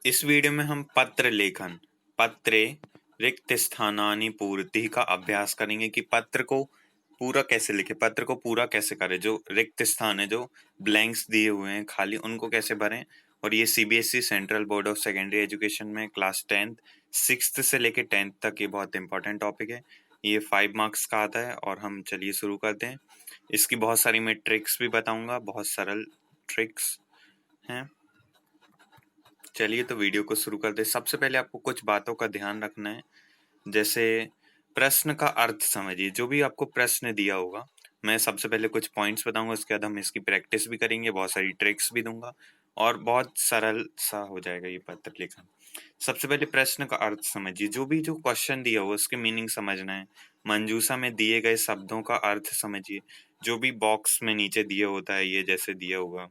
इस वीडियो में हम पत्र लेखन, पत्रे रिक्त स्थानानि पूर्ति का अभ्यास करेंगे कि पत्र को पूरा कैसे लिखें, पत्र को पूरा कैसे करें, जो रिक्त स्थान है, जो ब्लैंक्स दिए हुए हैं खाली, उनको कैसे भरें। और ये CBSE central board of secondary education में क्लास 10th 6th से लेके 10th तक ये बहुत इंपॉर्टेंट टॉपिक है। ये 5 मार्क्स का आता है और हम चलिए शुरू करते हैं। इसकी बहुत सारी मैं ट्रिक्स भी बताऊंगा, बहुत सरल ट्रिक्स हैं। चलिए तो वीडियो को शुरू कर दे। सबसे पहले आपको कुछ बातों का ध्यान रखना है, जैसे प्रश्न का अर्थ समझिए। जो भी आपको प्रश्न दिया होगा, मैं सबसे पहले कुछ पॉइंट्स बताऊंगा, उसके बाद हम इसकी प्रैक्टिस भी करेंगे, बहुत सारी ट्रिक्स भी दूंगा और बहुत सरल सा हो जाएगा ये पत्र लेखन। सबसे पहले प्रश्न का अर्थ समझिए। जो भी जो क्वेश्चन दिया हुआ उसके मीनिंग समझना है। मंजूषा में दिए गए शब्दों का अर्थ समझिए। जो भी बॉक्स में नीचे दिया होता है, ये जैसे दिया होगा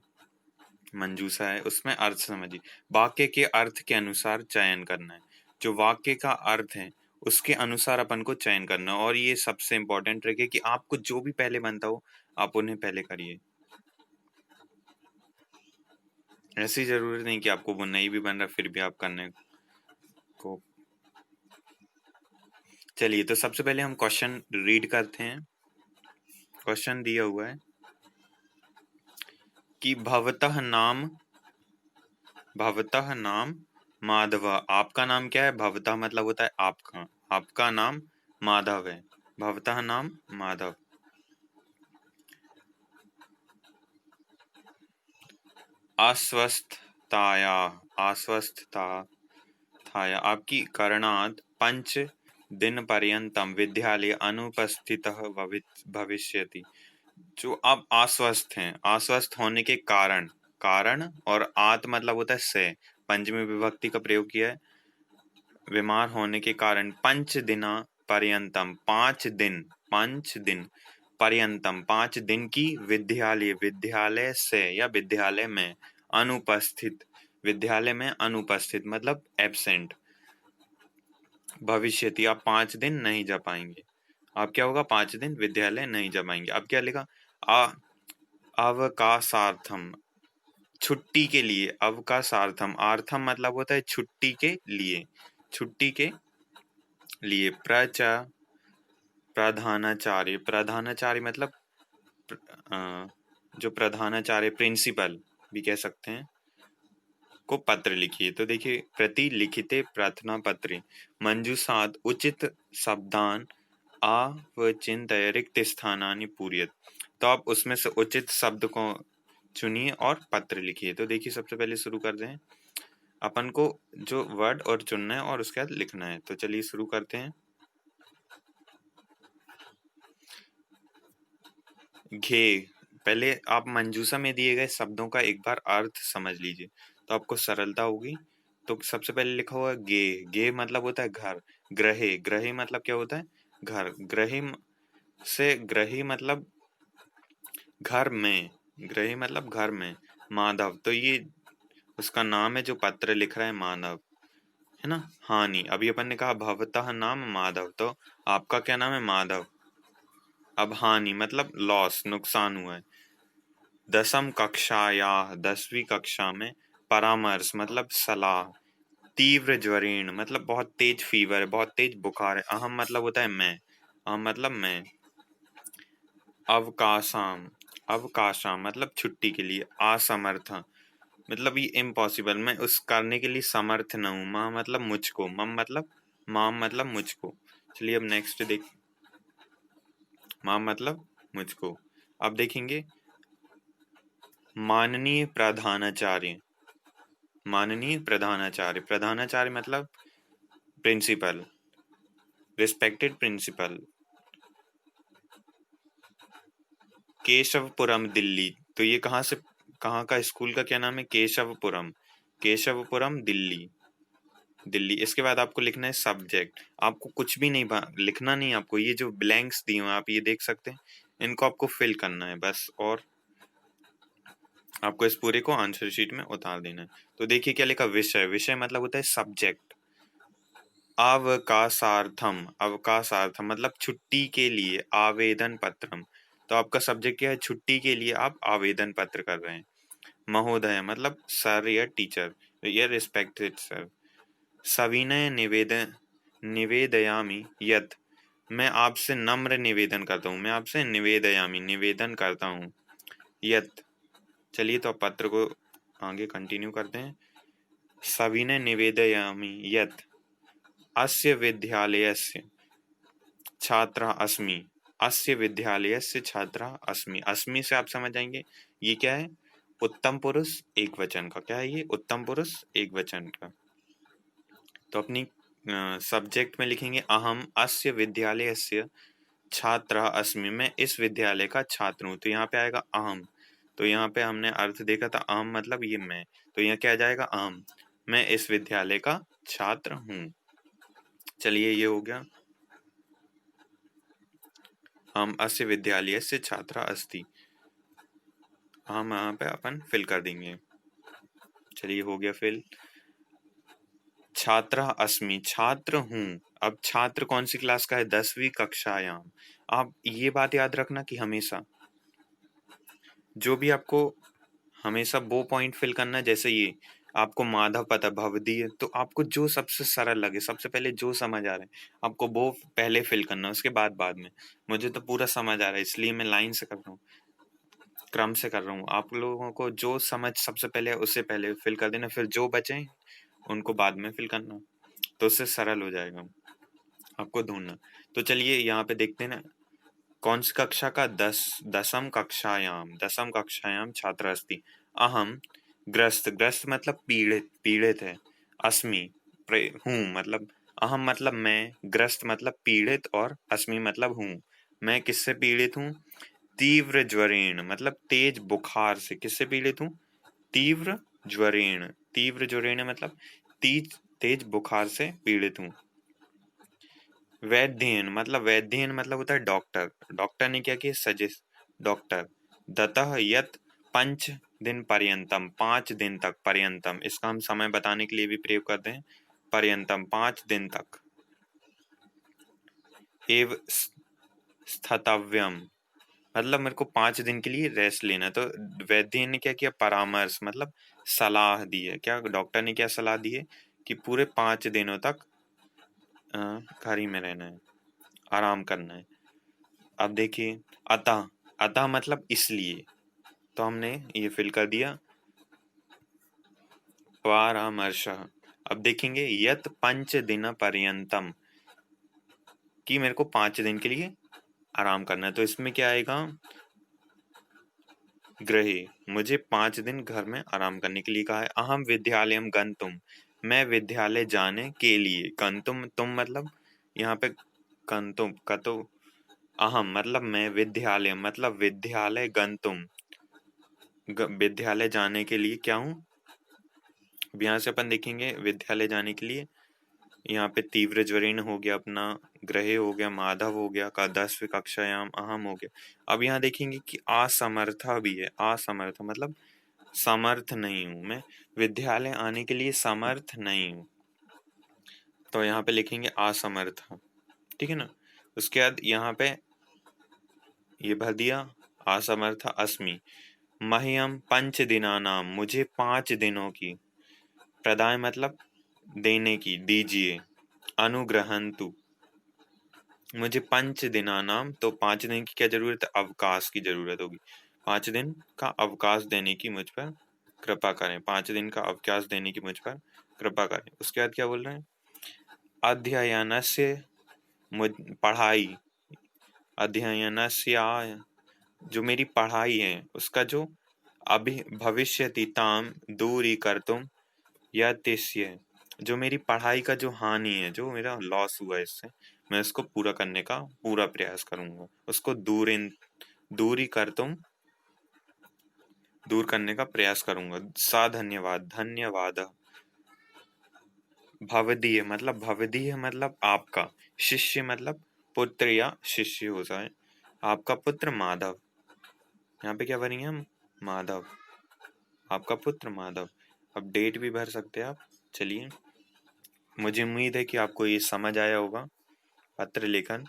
मंजूषा है, उसमें अर्थ समझिए। वाक्य के अर्थ के अनुसार चयन करना है। जो वाक्य का अर्थ है उसके अनुसार अपन को चयन करना है। और ये सबसे इम्पोर्टेंट ट्रिक है कि आपको जो भी पहले बनता हो आप उन्हें पहले करिए। ऐसी जरूरत नहीं कि आपको वो नहीं भी बन रहा फिर भी आप करने को। चलिए तो सबसे पहले हम क्वेश्चन रीड करते हैं। क्वेश्चन दिया हुआ है कि भवतः नाम माधव। आपका नाम क्या है? भवतः मतलब होता है आपका। आपका नाम माधव है। भवतः नाम माधव। अस्वस्थताया आपकी करणात् पंच दिन पर्यंतम विद्यालय अनुपस्थितः भविष्यति। जो आप अस्वस्थ हैं, अस्वस्थ होने के कारण, कारण और आत मतलब होता है से, पंचमी विभक्ति का प्रयोग किया है। बीमार होने के कारण पंच दिना पर्यंतम, 5 दिन पर्यंतम 5 दिन की विद्यालय से या विद्यालय में अनुपस्थित, विद्यालय में अनुपस्थित मतलब एब्सेंट। भविष्यति आप 5 दिन नहीं जा पाएंगे। आप क्या होगा? 5 दिन विद्यालय नहीं जा पाएंगे। अब क्या लिखा? आ अवकाशार्थम, छुट्टी के लिए। अवकाशार्थम, आर्थम मतलब होता है छुट्टी के लिए, छुट्टी के लिए। प्रधानाचार्य, प्रधानाचार्य मतलब जो प्रधानाचार्य, प्रिंसिपल भी कह सकते हैं, को पत्र लिखिए। तो देखिए, प्रति लिखिते प्रार्थना पत्रे मंजूषात् उचित शब्दान आवचिन्त्य रिक्त स्थानानि पूरयेत्। तो आप उसमें से उचित शब्द को चुनिए और पत्र लिखिए। तो देखिए, सबसे पहले शुरू कर दें। अपन को जो वर्ड और चुनना है और उसके बाद लिखना है। तो चलिए शुरू करते हैं। घे, पहले आप मंजूषा में दिए गए शब्दों का एक बार अर्थ समझ लीजिए, तो आपको सरलता होगी। तो सबसे पहले लिखा हुआ गे। गे मतलब होता है घर। ग्रहे, ग्रहे मतलब क्या होता है? घर। ग्रही मतलब घर में, ग्रही मतलब घर में। माधव, तो ये उसका नाम है जो पत्र लिख रहा है, माधव है ना। हानि, अभी अपन ने कहा भवतः नाम माधव, तो आपका क्या नाम है? माधव। अब हानि मतलब लॉस, नुकसान हुआ है। 10वीं कक्षाया, 10वीं कक्षा में। परामर्श मतलब सलाह। तीव्र ज्वरेण मतलब बहुत तेज फीवर है, बहुत तेज बुखार है। अहम मतलब होता है मैं, अहम मतलब मैं। अवकाशाम, अवकाशाम मतलब छुट्टी के लिए। असमर्थ मतलब ये इम्पॉसिबल, मैं उस करने के लिए समर्थ न हूँ। माँ मतलब मुझको, मम मतलब माम मतलब मुझको। चलिए अब नेक्स्ट देख, माम मतलब मुझको। अब देखेंगे माननीय प्रधानाचार्य। माननीय प्रधानाचार्य, प्रधानाचार्य मतलब principal, respected principal. Keshavpuram Delhi, तो ये कहाँ से, कहाँ का स्कूल का क्या नाम है? केशवपुरम, केशवपुरम दिल्ली, दिल्ली। इसके बाद आपको लिखना है सब्जेक्ट। आपको कुछ भी नहीं लिखना नहीं, आपको ये जो ब्लैंक्स दिए हुए आप ये देख सकते हैं, इनको आपको फिल करना है बस, और आपको इस पूरे को आंसर शीट में उतार देना है। तो देखिए क्या लिखा? विषय, विषय मतलब होता है सब्जेक्ट। अवकाशार्थम, अवकाशार्थम मतलब छुट्टी के लिए। आवेदन पत्रम, तो आपका सब्जेक्ट क्या है? छुट्टी के लिए आप आवेदन पत्र कर रहे हैं। महोदय मतलब सर या टीचर। ये रिस्पेक्टेड सर। सविनय निवेदयामि यत्, मैं आपसे नम्र निवेदन करता हूँ, मैं आपसे निवेदयामि निवेदन करता हूँ, यत्। चलिए तो अब पत्र को आगे कंटिन्यू करते हैं। सविनय निवेदयामि यत् अस्य विद्यालयस्य छात्रः अस्मि, अस्य विद्यालयस्य छात्रः अस्मि। अस्मि से आप समझ जाएंगे ये क्या है, उत्तम पुरुष एक वचन का। क्या है ये, उत्तम पुरुष एक वचन का। तो अपनी सब्जेक्ट में लिखेंगे अहम अस्य विद्यालयस्य छात्रः अस्मि, मैं इस विद्यालय का छात्र हूँ। तो यहाँ पे आएगा अहम। तो यहाँ पे हमने अर्थ देखा था अहम मतलब ये मैं, तो यहाँ क्या जाएगा अहम, मैं इस विद्यालय का छात्र हूँ। चलिए ये हो गया, हम अस्य विद्यालयस्य छात्रः अस्ति, हम यहाँ पे अपन फिल कर देंगे। चलिए हो गया फिल। छात्रः अस्मि, छात्र हूँ। अब छात्र कौन सी क्लास का है, 10वीं कक्षायाम। आप ये बात याद रखना कि हमेशा जो भी आपको हमेशा वो पॉइंट फिल करना है, जैसे ये आपको माधव पता भवदीय, तो आपको जो सबसे सरल लगे, सबसे पहले जो समझ आ रहा है आपको वो पहले फिल करना है, उसके बाद बाद में। मुझे तो पूरा समझ आ रहा है इसलिए मैं लाइन से कर रहा हूँ, क्रम से कर रहा हूँ। आप लोगों को जो समझ सबसे पहले उससे पहले फिल कर देना, फिर जो बचे उनको बाद में फिल करना, तो उससे सरल हो जाएगा आपको ढूंढना। तो चलिए यहाँ पे देखते हैं ना, कौन सी कक्षा का, दसम कक्षायाम छात्र अस्ति। अहम ग्रस्त, ग्रस्त मतलब पीड़ित, पीड़ित है। अस्मि हूँ मतलब, अहम मतलब मैं, ग्रस्त मतलब पीड़ित, और अस्मि मतलब हूँ। मैं किससे पीड़ित हूँ, तीव्र ज्वरेण मतलब तेज बुखार से। किससे पीड़ित हूँ, तीव्र ज्वरेण, तीव्र ज्वरेण मतलब तेज तेज बुखार से पीड़ित हूँ। वैद्येन मतलब, वैद्येन मतलब होता है डॉक्टर, डॉक्टर ने क्या किया, सजेस्ट, डॉक्टर। दतः यत 5 दिन पर्यंतम, 5 दिन तक, पर्यंतम इसका हम समय बताने के लिए भी प्रयोग करते हैं, पर्यंतम 5 दिन तक। एव स्थतव्यम मतलब मेरे को 5 दिन के लिए रेस्ट लेना। तो वैद्य ने क्या किया, परामर्श मतलब सलाह दी है। क्या डॉक्टर ने क्या सलाह दी है कि पूरे 5 दिनों तक घर ही में रहना है, आराम करना है। अब देखिए अतः, अतः मतलब इसलिए, तो हमने ये फिल कर दिया परामर्श। अब देखेंगे यत 5 दिन पर्यंतम, कि मेरे को 5 दिन के लिए आराम करना है। तो इसमें क्या आएगा, गृहे, मुझे 5 दिन घर में आराम करने के लिए कहा है। अहम विद्यालयम गंतुम, मैं विद्यालय जाने के लिए, गंतुम तुम मतलब यहाँ पे गंतुम का, तो अहम मतलब मैं, विद्यालय मतलब विद्यालय, गंतुम विद्यालय जाने के लिए क्या हूँ। अब यहाँ से अपन देखेंगे विद्यालय जाने के लिए, यहाँ पे तीव्र ज्वरेन हो गया, अपना ग्रहे हो गया, माधव हो गया, का 10वीं कक्षायाम अहम हो गया। अब यहाँ देखेंगे कि असमर्था भी है, असमर्थ मतलब समर्थ नहीं हूं मैं, विद्यालय आने के लिए समर्थ नहीं हूं, तो यहाँ पे लिखेंगे असमर्थ। ठीक है ना। उसके बाद यहाँ पे ये भर दिया असमर्थ अस्मि। मह्यम 5 दिनानाम, मुझे 5 दिनों की, प्रदाय मतलब देने की, दीजिए, अनुग्रहंतु मुझे 5 दिनानाम, तो 5 दिन की क्या जरूरत है, अवकाश की जरूरत होगी। 5 दिन का अवकाश देने की मुझ पर कृपा करें, 5 दिन का अवकाश देने की मुझ पर कृपा करें। उसके बाद क्या बोल रहे हैं, अध्ययनस्य पढ़ाई, अध्ययनस्य जो मेरी पढ़ाई है उसका जो अभी भविष्यति ताम दूरी कर तुम, या तिष्य, जो मेरी पढ़ाई का जो हानि है, जो मेरा लॉस हुआ है इससे, मैं उसको पूरा करने का पूरा प्रयास करूंगा, उसको दूरी कर तुम, दूर करने का प्रयास करूंगा। सा धन्यवाद, धन्यवाद। भवदीय मतलब, भवदीय मतलब आपका, शिष्य मतलब पुत्र या शिष्य हो जाए, आपका पुत्र माधव। यहाँ पे क्या भरेंगे हम, माधव, आपका पुत्र माधव। अब डेट भी भर सकते हैं आप। चलिए, मुझे उम्मीद है कि आपको ये समझ आया होगा पत्र लेखन।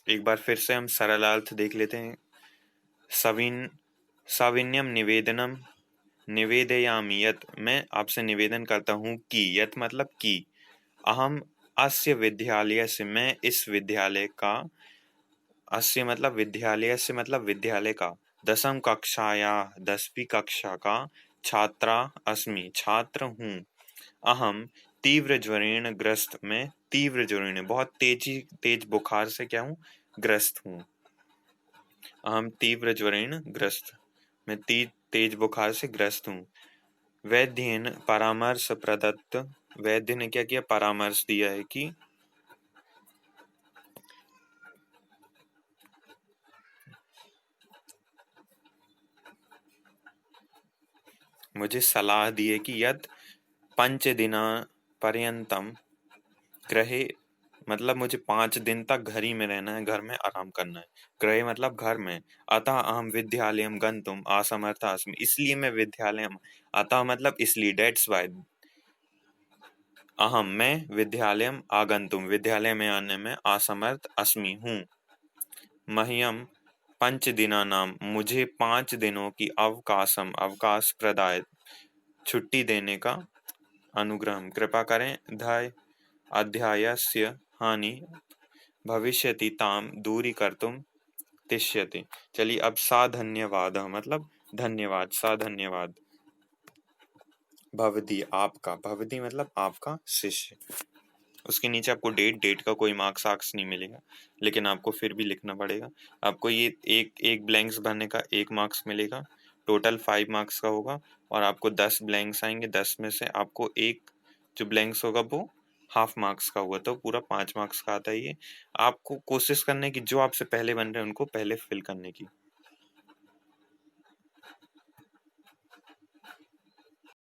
एक बार फिर से हम सरल अर्थ देख लेते हैं। सविनयम निवेदनम निवेदयामि यत्, मैं आपसे निवेदन करता हूँ कि, यत् मतलब कि, अहम अस्य विद्यालय से, मैं इस विद्यालय का, अस्य मतलब विद्यालय से मतलब विद्यालय का, दसम कक्षाया 10वीं कक्षा का, छात्रा अस्मि छात्र हूँ, अहम तीव्र ज्वरेण ग्रस्त, मैं तीव्र ज्वरेण बहुत तेज बुखार से क्या हूँ, ग्रस्त हूँ। अहम तीव्र ज्वरेण ग्रस्त, मैं तेज बुखार से ग्रस्त हूँ। वैद्येन परामर्श प्रदत्त, वैद्य ने क्या किया, परामर्श दिया है कि, मुझे सलाह दी है कि यद पंचदिना पर्यंतम ग्रहे, मतलब मुझे 5 दिन तक घर ही में रहना है, घर में आराम करना है। ग्रहे मतलब घर में। अतः अहम विद्यालयम गंतुम असमर्थ अस्मि, इसलिए मैं विद्यालय, अतः मतलब इसलिए, डेट्स वाई, अहम मैं विद्यालयम आगंतुम विद्यालय में आने में असमर्थ अस्मि हूँ। मह्यम 5 दिनानाम, मुझे 5 दिनों की अवकाशम अवकाश प्रदाय, छुट्टी देने का अनुग्रह कृपा करें। धाय अध्यायस्य हानि भविष्यति ताम दूरीकर्तुं तिष्यति। चलिए अब सा धन्यवाद मतलब धन्यवाद, सा धन्यवाद। भवती आपका, भवती मतलब आपका शिष्य। उसके नीचे आपको डेट का कोई मार्क्स आर्क्स नहीं मिलेगा, लेकिन आपको फिर भी लिखना पड़ेगा। आपको ये एक एक ब्लैंक्स भरने का 1 मार्क्स मिलेगा, टोटल 5 मार्क्स का होगा, और आपको 10 ब्लैंक्स आएंगे, 10 में से आपको एक जो ब्लैंक्स होगा वो हाफ मार्क्स का हुआ, तो पूरा 5 मार्क्स का आता है ये। आपको कोशिश करने की, जो आपसे पहले बन रहे हैं उनको पहले फिल करने की।